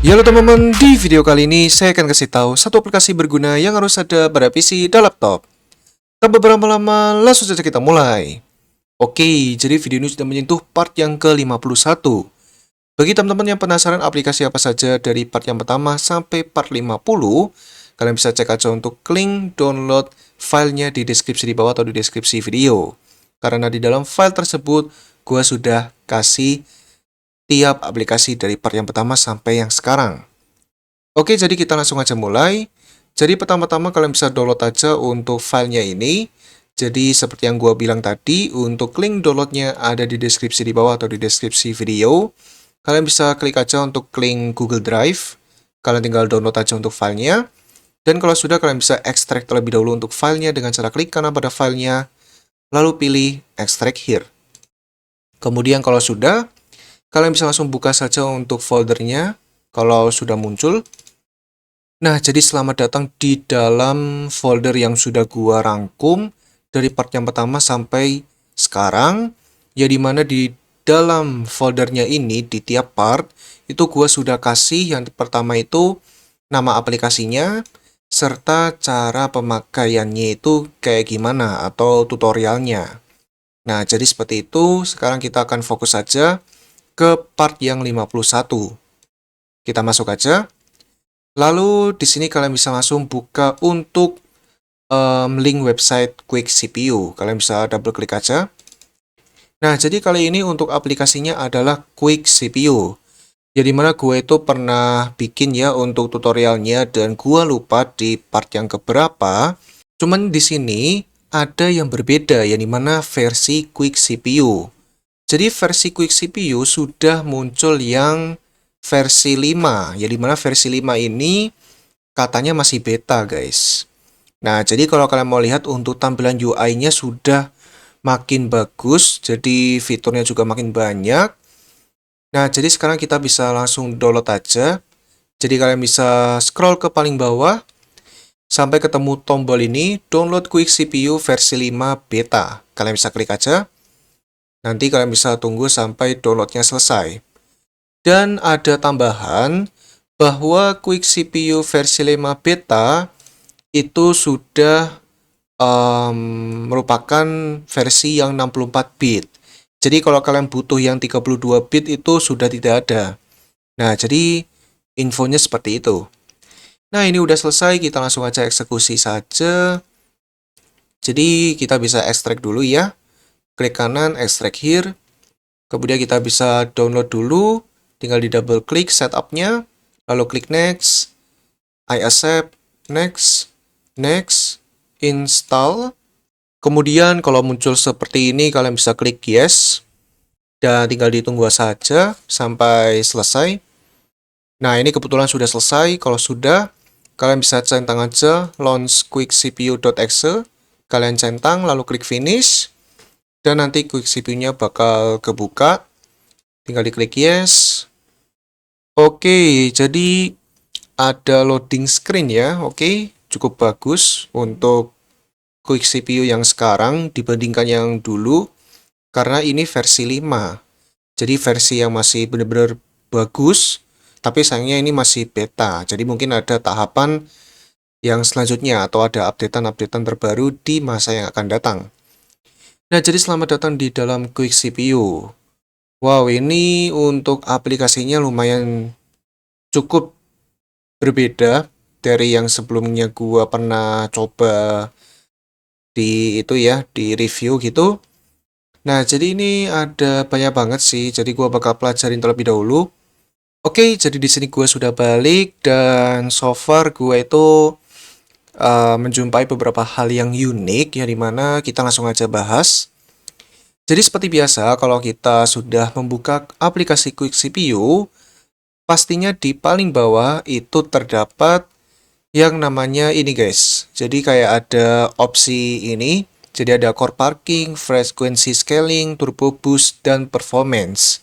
Ya halo teman-teman, di video kali ini saya akan kasih tahu satu aplikasi berguna yang harus ada pada PC dan laptop. Tanpa berlama-lama, langsung saja kita mulai. Oke, jadi video ini sudah menyentuh part yang ke-51. Bagi teman-teman yang penasaran aplikasi apa saja dari part yang pertama sampai part 50, kalian bisa cek aja untuk link download filenya di deskripsi di bawah atau di deskripsi video. Karena di dalam file tersebut, gua sudah kasih tiap aplikasi dari part yang pertama sampai yang sekarang. Oke, jadi kita langsung aja mulai. Jadi pertama-tama kalian bisa download aja untuk filenya ini. Jadi seperti yang gua bilang tadi, untuk link downloadnya ada di deskripsi di bawah atau di deskripsi video. Kalian bisa klik aja untuk link Google Drive. Kalian tinggal download aja untuk filenya. Dan kalau sudah, kalian bisa ekstrak terlebih dahulu untuk filenya dengan cara klik kanan pada filenya, lalu pilih extract here. Kemudian kalau sudah, kalian bisa langsung buka saja untuk foldernya kalau sudah muncul. Nah, jadi selamat datang di dalam folder yang sudah gua rangkum dari part yang pertama sampai sekarang, ya dimana di dalam foldernya ini di tiap part itu gua sudah kasih yang pertama itu nama aplikasinya serta cara pemakaiannya itu kayak gimana atau tutorialnya. Nah, jadi seperti itu. Sekarang kita akan fokus saja ke part yang 51. Kita masuk aja. Lalu di sini kalian bisa langsung buka untuk link website Quick CPU. Kalian bisa double klik aja. Nah, jadi kali ini untuk aplikasinya adalah Quick CPU. Jadi mana gue itu pernah bikin ya untuk tutorialnya dan gue lupa di part yang keberapa. Cuman di sini ada yang berbeda ya, dimana versi Quick CPU. Jadi versi Quick CPU sudah muncul yang versi 5, ya dimana versi 5 ini katanya masih beta guys. Nah, jadi kalau kalian mau lihat untuk tampilan UI-nya sudah makin bagus, jadi fiturnya juga makin banyak. Nah, jadi sekarang kita bisa langsung download aja. Jadi kalian bisa scroll ke paling bawah, sampai ketemu tombol ini, download Quick CPU versi 5 beta. Kalian bisa klik aja. Nanti kalian bisa tunggu sampai downloadnya selesai. Dan ada tambahan bahwa Quick CPU versi 5 beta itu sudah merupakan versi yang 64 bit. Jadi kalau kalian butuh yang 32 bit itu sudah tidak ada. Nah, jadi infonya seperti itu. Nah, ini udah selesai, kita langsung aja eksekusi saja. Jadi kita bisa ekstrak dulu ya. Klik kanan, extract here. Kemudian kita bisa download dulu. Tinggal di double klik setupnya, lalu klik next, I accept, next, next, install. Kemudian kalau muncul seperti ini kalian bisa klik yes, dan tinggal ditunggu saja sampai selesai. Nah, ini kebetulan sudah selesai. Kalau sudah, kalian bisa centang aja launch quickcpu.exe, kalian centang lalu klik finish, dan nanti quick CPU-nya bakal kebuka. Tinggal diklik yes. Oke, jadi ada loading screen ya. Oke, cukup bagus untuk Quick CPU yang sekarang dibandingkan yang dulu. Karena ini versi 5. Jadi versi yang masih benar-benar bagus. Tapi sayangnya ini masih beta. Jadi mungkin ada tahapan yang selanjutnya atau ada updatean-updatean terbaru di masa yang akan datang. Nah, jadi selamat datang di dalam Quick CPU. Wow, ini untuk aplikasinya lumayan cukup berbeda dari yang sebelumnya gua pernah coba di itu ya, di review gitu. Nah, jadi ini ada banyak banget sih. Jadi gua bakal pelajarin terlebih dahulu. Oke, jadi di sini gua sudah balik dan so far gua itu menjumpai beberapa hal yang unik ya, dimana kita langsung aja bahas. Jadi seperti biasa, kalau kita sudah membuka aplikasi Quick CPU, pastinya di paling bawah itu terdapat yang namanya ini guys. Jadi kayak ada opsi ini. Jadi ada core parking, frequency scaling, turbo boost, dan performance.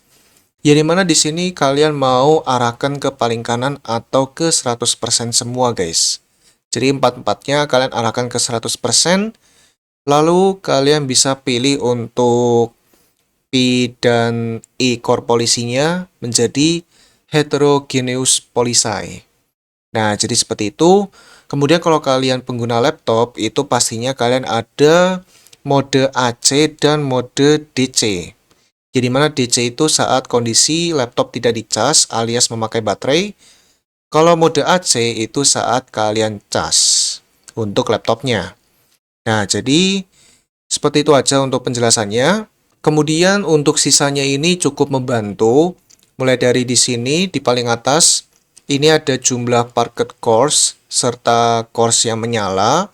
Ya dimana di sini kalian mau arahkan ke paling kanan atau ke 100% semua guys. Jadi empat-empatnya kalian arahkan ke 100%. Lalu kalian bisa pilih untuk P dan E core polisinya menjadi heterogeneous polysi. Nah, jadi seperti itu. Kemudian kalau kalian pengguna laptop, itu pastinya kalian ada mode AC dan mode DC. Jadi mana DC itu saat kondisi laptop tidak dicas alias memakai baterai. Kalau mode AC itu saat kalian cas untuk laptopnya. Nah, jadi seperti itu aja untuk penjelasannya. Kemudian untuk sisanya ini cukup membantu. Mulai dari di sini di paling atas ini ada jumlah parquet cores serta cores yang menyala.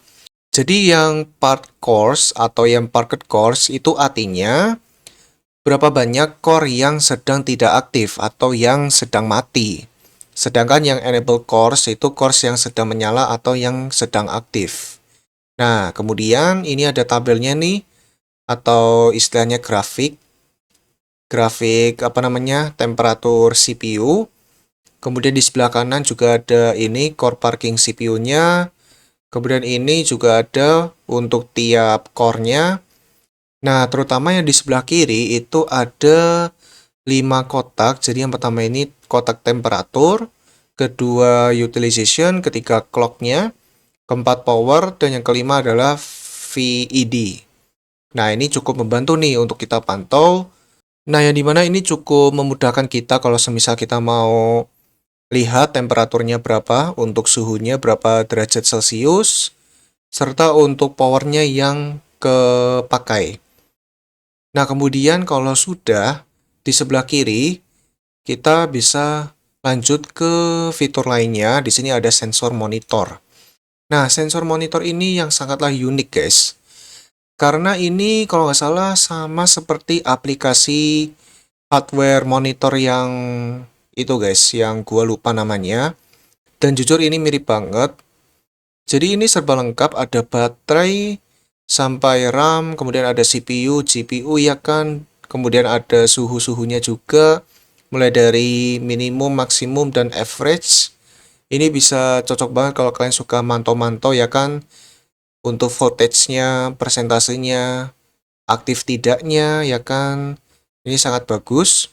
Jadi yang part cores atau yang parquet cores itu artinya berapa banyak core yang sedang tidak aktif atau yang sedang mati. Sedangkan yang enable cores itu cores yang sedang menyala atau yang sedang aktif. Nah, kemudian ini ada tabelnya nih, atau istilahnya grafik apa namanya, temperatur CPU. Kemudian di sebelah kanan juga ada ini core parking CPU-nya. Kemudian ini juga ada untuk tiap core-nya. Nah, terutama yang di sebelah kiri itu ada 5 kotak. Jadi yang pertama ini kotak temperatur, kedua utilization, ketiga clock-nya, keempat power, dan yang kelima adalah VED. Nah, ini cukup membantu nih untuk kita pantau. Nah, yang dimana ini cukup memudahkan kita kalau semisal kita mau lihat temperaturnya berapa, untuk suhunya berapa derajat Celcius, serta untuk powernya yang kepakai. Nah, kemudian kalau sudah di sebelah kiri, kita bisa lanjut ke fitur lainnya. Di sini ada sensor monitor. Nah, sensor monitor ini yang sangatlah unik, guys. Karena ini kalau nggak salah sama seperti aplikasi hardware monitor yang itu, guys, yang gua lupa namanya. Dan jujur ini mirip banget. Jadi ini serba lengkap, ada baterai, sampai RAM, kemudian ada CPU, GPU ya kan, kemudian ada suhu-suhunya juga, mulai dari minimum, maksimum, dan average. Ini bisa cocok banget kalau kalian suka mantau-mantau ya kan, untuk voltage-nya, persentasenya, aktif tidaknya ya kan. Ini sangat bagus.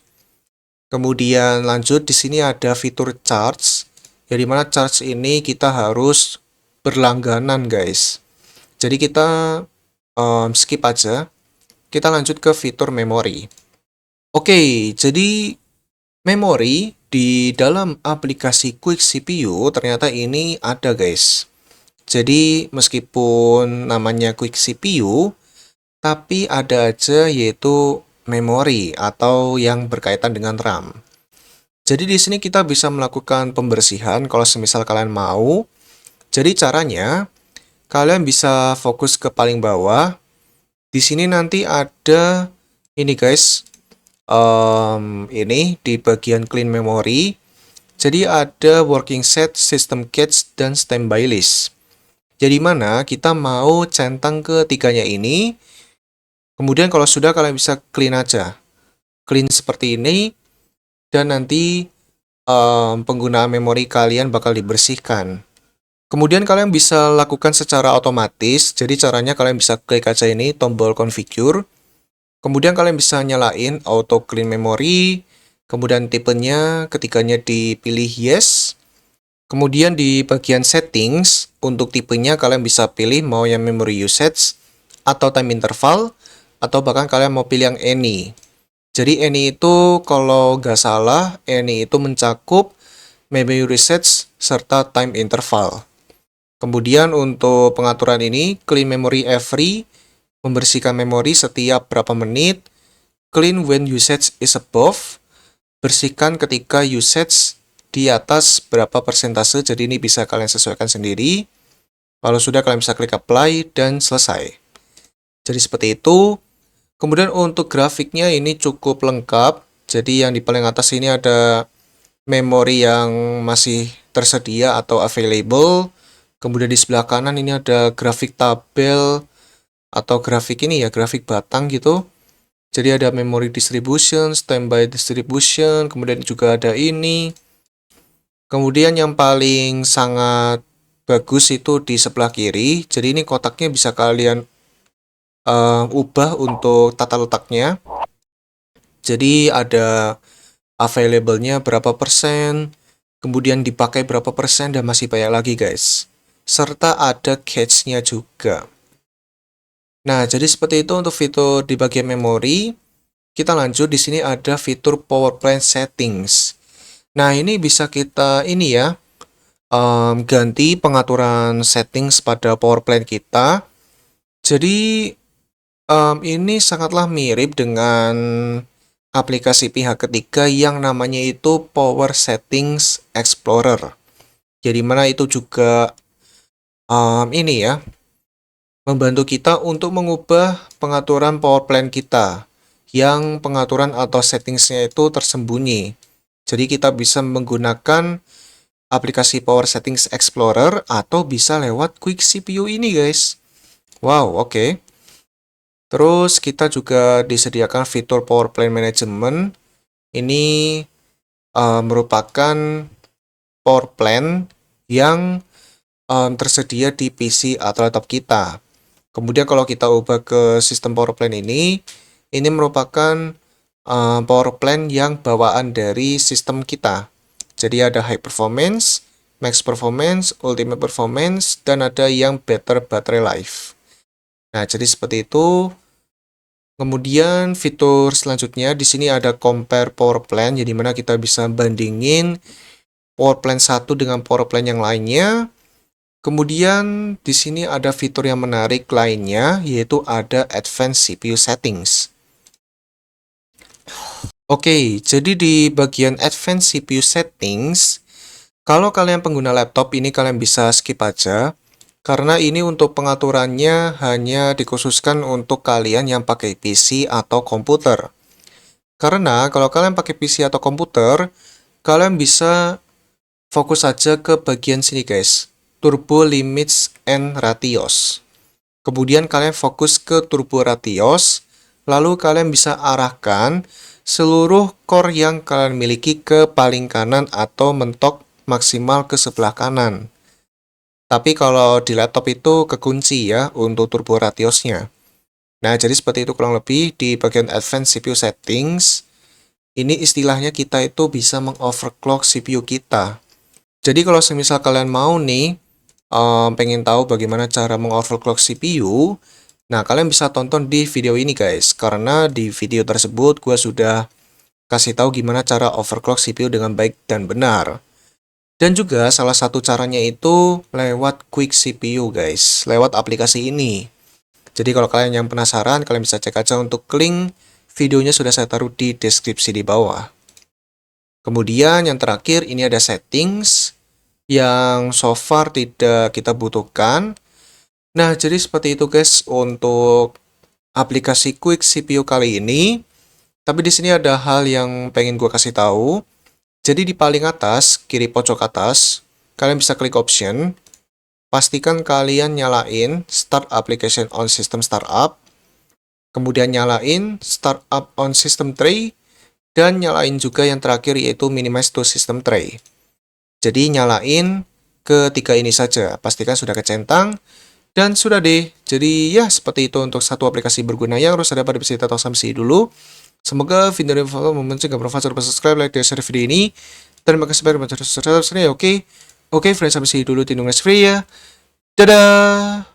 Kemudian lanjut di sini ada fitur charge. Ya dimana charge ini kita harus berlangganan, guys. Jadi kita skip aja. Kita lanjut ke fitur memori. Oke, jadi memori di dalam aplikasi Quick CPU ternyata ini ada, guys. Jadi meskipun namanya Quick CPU, tapi ada aja yaitu memori atau yang berkaitan dengan RAM. Jadi di sini kita bisa melakukan pembersihan kalau semisal kalian mau. Jadi caranya kalian bisa fokus ke paling bawah. Di sini nanti ada ini, guys. Ini di bagian clean memory. Jadi ada working set, system cache, dan standby list. Jadi mana kita mau centang ketiganya ini. Kemudian kalau sudah kalian bisa clean aja. Clean seperti ini. Dan nanti penggunaan memori kalian bakal dibersihkan. Kemudian kalian bisa lakukan secara otomatis. Jadi caranya kalian bisa klik aja ini tombol configure. Kemudian kalian bisa nyalain auto clean memory. Kemudian tipenya ketiganya dipilih yes. Kemudian di bagian settings untuk tipenya kalian bisa pilih mau yang memory usage atau time interval atau bahkan kalian mau pilih yang any. Jadi any itu kalau nggak salah any itu mencakup memory usage serta time interval. Kemudian untuk pengaturan ini clean memory every, membersihkan memori setiap berapa menit, clean when usage is above, bersihkan ketika usage di atas berapa persentase, jadi ini bisa kalian sesuaikan sendiri. Kalau sudah kalian bisa klik apply dan selesai. Jadi seperti itu. Kemudian untuk grafiknya ini cukup lengkap. Jadi yang di paling atas ini ada memori yang masih tersedia atau available. Kemudian di sebelah kanan ini ada grafik tabel atau grafik ini ya, grafik batang gitu. Jadi ada memory distribution, standby distribution, kemudian juga ada ini. Kemudian yang paling sangat bagus itu di sebelah kiri. Jadi ini kotaknya bisa kalian ubah untuk tata letaknya. Jadi ada available-nya berapa persen, kemudian dipakai berapa persen, dan masih banyak lagi guys. Serta ada cache-nya juga. Nah, jadi seperti itu untuk fitur di bagian memori. Kita lanjut, di sini ada fitur power plan settings. Nah, ini bisa kita ganti pengaturan settings pada power plan kita. Jadi ini sangatlah mirip dengan aplikasi pihak ketiga yang namanya itu Power Settings Explorer. Jadi mana itu juga membantu kita untuk mengubah pengaturan power plan kita yang pengaturan atau settingsnya itu tersembunyi. Jadi kita bisa menggunakan aplikasi Power Settings Explorer atau bisa lewat Quick CPU ini guys. Wow, oke. Terus kita juga disediakan fitur Power Plan Management. Ini merupakan power plan yang tersedia di PC atau laptop kita. Kemudian kalau kita ubah ke sistem power plan ini merupakan power plan yang bawaan dari sistem kita. Jadi ada high performance, max performance, ultimate performance, dan ada yang better battery life. Nah, jadi seperti itu. Kemudian fitur selanjutnya di sini ada compare power plan, jadi mana kita bisa bandingin power plan satu dengan power plan yang lainnya. Kemudian di sini ada fitur yang menarik lainnya, yaitu ada advanced CPU settings. Oke, jadi di bagian advanced CPU settings, kalau kalian pengguna laptop ini kalian bisa skip aja. Karena ini untuk pengaturannya hanya dikhususkan untuk kalian yang pakai PC atau komputer. Karena kalau kalian pakai PC atau komputer, kalian bisa fokus saja ke bagian sini guys, Turbo Limits and Ratios. Kemudian kalian fokus ke Turbo Ratios, lalu kalian bisa arahkan seluruh core yang kalian miliki ke paling kanan atau mentok maksimal ke sebelah kanan. Tapi kalau di laptop itu kekunci ya untuk turbo ratiosnya. Nah, jadi seperti itu kurang lebih di bagian advanced CPU settings. Ini istilahnya kita itu bisa mengoverclock CPU kita. Jadi kalau semisal kalian mau nih, pengen tahu bagaimana cara mengoverclock CPU, nah kalian bisa tonton di video ini guys. Karena di video tersebut gue sudah kasih tahu gimana cara overclock CPU dengan baik dan benar. Dan juga salah satu caranya itu lewat Quick CPU guys, lewat aplikasi ini. Jadi kalau kalian yang penasaran, kalian bisa cek aja untuk link videonya sudah saya taruh di deskripsi di bawah. Kemudian yang terakhir ini ada settings yang so far tidak kita butuhkan. Nah, jadi seperti itu guys untuk aplikasi Quick CPU kali ini. Tapi di sini ada hal yang pengen gue kasih tahu. Jadi di paling atas, kiri pojok atas, kalian bisa klik option. Pastikan kalian nyalain Start Application on System Startup. Kemudian nyalain Startup on System Tray. Dan nyalain juga yang terakhir yaitu Minimize to System Tray. Jadi nyalain ketiga ini saja. Pastikan sudah kecentang. Dan sudah deh. Jadi ya seperti itu untuk satu aplikasi berguna yang harus ada pada PC atau samsi dulu. Semoga video ini bermanfaat, jika bermanfaat, jangan lupa subscribe, like, dan share video ini. Terima kasih banyak, oke, friends, sampai sini dulu, tindung free ya. Dadah!